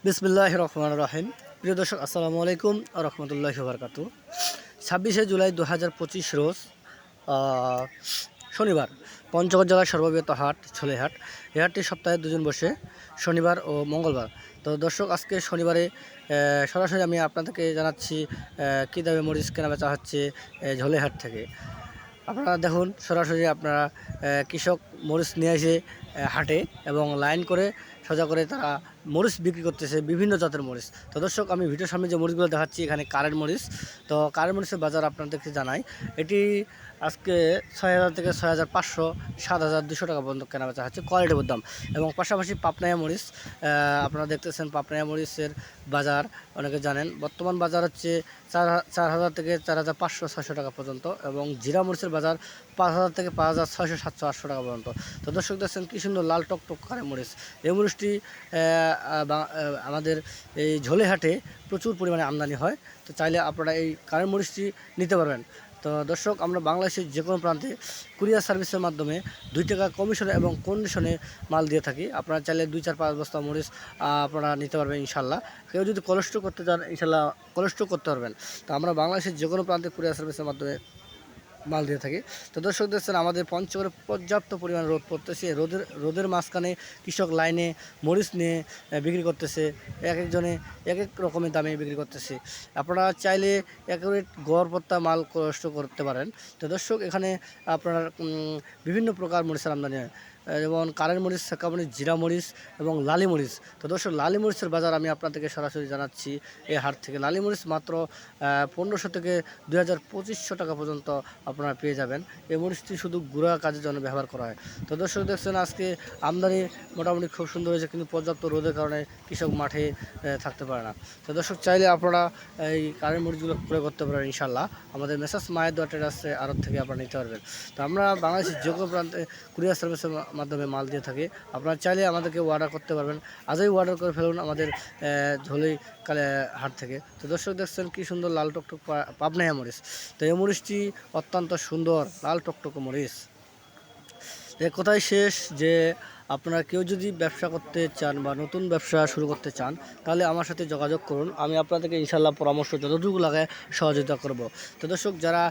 বিসমিল্লাহির রহমানির রহিম। প্রিয় দর্শক, আসসালামু আলাইকুম ওয়া রাহমাতুল্লাহি ওয়া বারাকাতুহু। 26শে জুলাই 2025 রোজ শনিবার পঞ্চগড় জেলার সর্ববৃহৎ হাট ঝোলেহাট। এই হাটটি সপ্তাহে দুদিন বসে, শনিবার ও মঙ্গলবার। তো দর্শক, আজকে শনিবারে সরাসরি আমি আপনাদেরকে জানাচ্ছি কী দামে মরিচ কেনাবেচা হচ্ছে ঝোলেহাট থেকে। আপনারা দেখুন, সরাসরি আপনারা কৃষক মরিচ নিয়ে এসে হাটে এবং লাইন করে সোজা করে তারা মরিচ বিক্রি করতেছে, বিভিন্ন জাতের মরিচ। তো দর্শক, আমি ভিডিওর সামনে যে মরিচগুলো দেখাচ্ছি, এখানে কারেন্ট মরিচ। তো কারেন্ট মরিচের বাজার আপনাদেরকে জানাই, এটি আজকে 6,000 থেকে 6,500, 7,200 টাকা পর্যন্ত কেনাবেচা হচ্ছে, কোয়ালিটির দাম। এবং পাশাপাশি পাবনায়া মরিচ, আপনারা দেখতেছেন পাবনায়া মরিচের বাজার অনেকে জানেন। বর্তমান বাজার হচ্ছে 4,000 থেকে 4,500, 600 টাকা পর্যন্ত। এবং জিরা মরিচের বাজার 5,000 থেকে 5,600, 700, 800 টাকা পর্যন্ত। তো দর্শক দেখছেন কী সুন্দর লাল টকটক কারেন্ট মরিচ। এই মরিচটি আমাদের এই ঝোলেহাটে প্রচুর পরিমাণে আমদানি হয়। তো চাইলে আপনারা এই কারেন্ট মরিচটি নিতে পারবেন। তো দর্শক, আমরা বাংলাদেশের যে কোনো প্রান্তে কুরিয়ার সার্ভিসের মাধ্যমে 2 টাকা কমিশনে এবং কন্ডিশনে মাল দিয়ে থাকি। আপনারা চাইলে 2-4-5 বস্তা মরিচ আপনারা নিতে পারবেন ইনশাল্লাহ। কেউ যদি কোলেস্ট্রল করতে চান, ইনশাল্লাহ কোলেস্ট্রল করতে পারবেন। তো আমরা বাংলাদেশের যে কোনো প্রান্তে কুরিয়ার সার্ভিসের মাধ্যমে মাল দিয়ে থাকি। তো দর্শক দেখছেন, আমাদের পঞ্চগড়ে পর্যাপ্ত পরিমাণ রোদ পড়তেছে। রোদের মাঝখানে কৃষক লাইনে মরিচ নিয়ে বিক্রি করতেছে, এক একজনে এক এক রকমের দামে বিক্রি করতেছে। আপনারা চাইলে একেবারে গড়পড়তা মাল কষ্ট করতে পারেন। তো দর্শক, এখানে আপনার বিভিন্ন প্রকার মরিচের আমদানি হয়, যেমন কারেন্ট মরিচ, সেকা মরিচ, জিরা মরিচ এবং লালি মরিচ। তো দর্শক, লালি মরিচের বাজার আমি আপনাদেরকে সরাসরি জানাচ্ছি এই হাট থেকে। লালি মরিচ মাত্র 1500 থেকে 2,2500 টাকা পর্যন্ত আপনারা পেয়ে যাবেন। এই মরিচটি শুধু গুঁড়া কাজের জন্য ব্যবহার করা হয়। তো দর্শক দেখছেন, আজকে আমদানি মোটামুটি খুব সুন্দর হয়েছে, কিন্তু পর্যাপ্ত রোদের কারণে কৃষক মাঠে থাকতে পারে না। তো দর্শক, চাইলে আপনারা এই কারেন্ট মরিচগুলো প্রয়োগ করতে পারেন ইনশাল্লাহ। আমাদের মেসার্স মায়ের দোয়া ট্রেডার্সে আড়ত থেকে আপনারা নিতে পারবেন। তো আমরা বাংলাদেশের যে কোনো প্রান্তে কুরিয়ার সার্ভিসের মাধ্যমে মাল দিয়ে থাকি। আপনারা চাইলে আমাদেরকে অর্ডার করতে পারবেন। আজই অর্ডার করে ফেলুন আমাদের ঝোলেই হাট থেকে। তো দর্শক দেখছেন কী সুন্দর লাল টকটক পাবনায়া মরিচ। তো এই মরিচটি অত্যন্ত সুন্দর লাল টকটক মরিচ। এক কথাই শেষ যে, আপনারা কেউ যদি ব্যবসা করতে চান বা নতুন ব্যবসা শুরু করতে চান, তাহলে আমার সাথে যোগাযোগ করুন। আমি আপনাদেরকে ইনশাল্লাহ পরামর্শ যতটুকু লাগে সহযোগিতা করব। তো দর্শক, যারা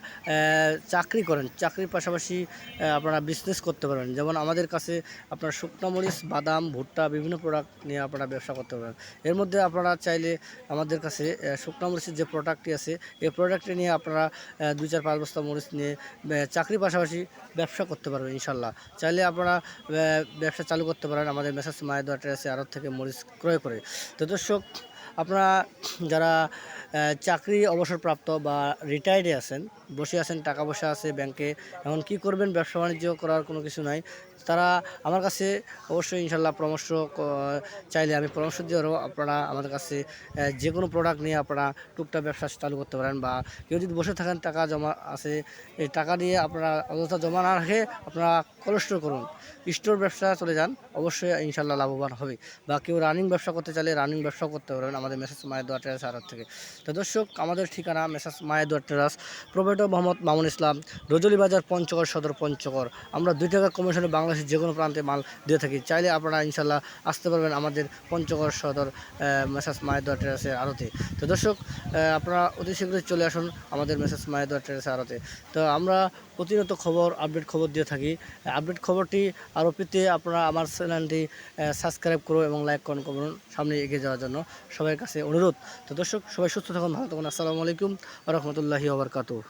চাকরি করেন, চাকরির পাশাপাশি আপনারা বিজনেস করতে পারেন। যেমন আমাদের কাছে আপনার শুকনা মরিচ, বাদাম, ভুট্টা বিভিন্ন প্রোডাক্ট নিয়ে আপনারা ব্যবসা করতে পারেন। এর মধ্যে আপনারা চাইলে আমাদের কাছে শুকনা মরিচের যে প্রোডাক্টটি আছে, এই প্রোডাক্টটি নিয়ে আপনারা 2-4-5 বস্তা মরিচ নিয়ে চাকরির পাশাপাশি ব্যবসা করতে পারবেন ইনশাল্লাহ। চাইলে আপনারা ব্যবসা চালু করতে পারেন আমাদের মেসার্স মায়ের দোয়া ট্রেডার্সে আড়ত থেকে মরিচ ক্রয় করে। তো দর্শক, আপনারা যারা চাকরি অবসরপ্রাপ্ত বা রিটায়ার্ডে আছেন, বসে আছেন, টাকা পয়সা আছে ব্যাংকে, এখন কি করবেন, ব্যবসা বাণিজ্য করার কোনো কিছু নাই, তারা আমার কাছে অবশ্যই ইনশাল্লাহ পরামর্শ চাইলে আমি পরামর্শ দিয়ে পারবো। আপনারা আমাদের কাছে যে কোনো প্রোডাক্ট নিয়ে আপনারা টুকটাক ব্যবসা চালু করতে পারেন। বা কেউ যদি বসে থাকেন, টাকা জমা আছে, এই টাকা দিয়ে আপনারা অযথা জমা না রেখে আপনারা কোলেস্টোর করুন, স্টোর ব্যবসা চলে যান, অবশ্যই ইনশাল্লাহ লাভবান হবে। বা কেউ রানিং ব্যবসা করতে চাইলে রানিং ব্যবসাও করতে পারবেন আমাদের মেসার্স মায়ের দোয়া ট্রেডার্স আড়ত থেকে। তো দর্শক, আমাদের ঠিকানা মেসার্স মায়ের দোয়া ট্রেডার্স, প্রোপাইটর মোহাম্মদ মামুন ইসলাম, রজলি বাজার, পঞ্চগড় সদর, পঞ্চগড়। আমরা 2 টাকা কমিশনে বাংলাদেশের যে কোনো প্রান্তে মাল দিয়ে থাকি। চাইলে আপনারা ইনশাল্লাহ আসতে পারবেন আমাদের পঞ্চগড় সদর মেসার্স মায়ের দোয়া ট্রেডার্সের আড়তে। তো দর্শক, আপনারা অতি শীঘ্রই চলে আসুন আমাদের মেসার্স মায়ের দোয়া ট্রেডার্সের আড়তে। তো আমরা প্রতিনিয়ত আপডেট খবর দিয়ে থাকি। আপডেট খবরটি আরও পেতে আপনারা আমার চ্যানেলটি সাবস্ক্রাইব করুন এবং লাইক করুন সামনে এগিয়ে যাওয়ার জন্য সবার কাছে অনুরোধ। তো দর্শক, সবাই সুস্থ থাকুন, ভালো থাকুন। আসসালামু আলাইকুম ওয়া রাহমাতুল্লাহি ওয়া বারাকাতুহু।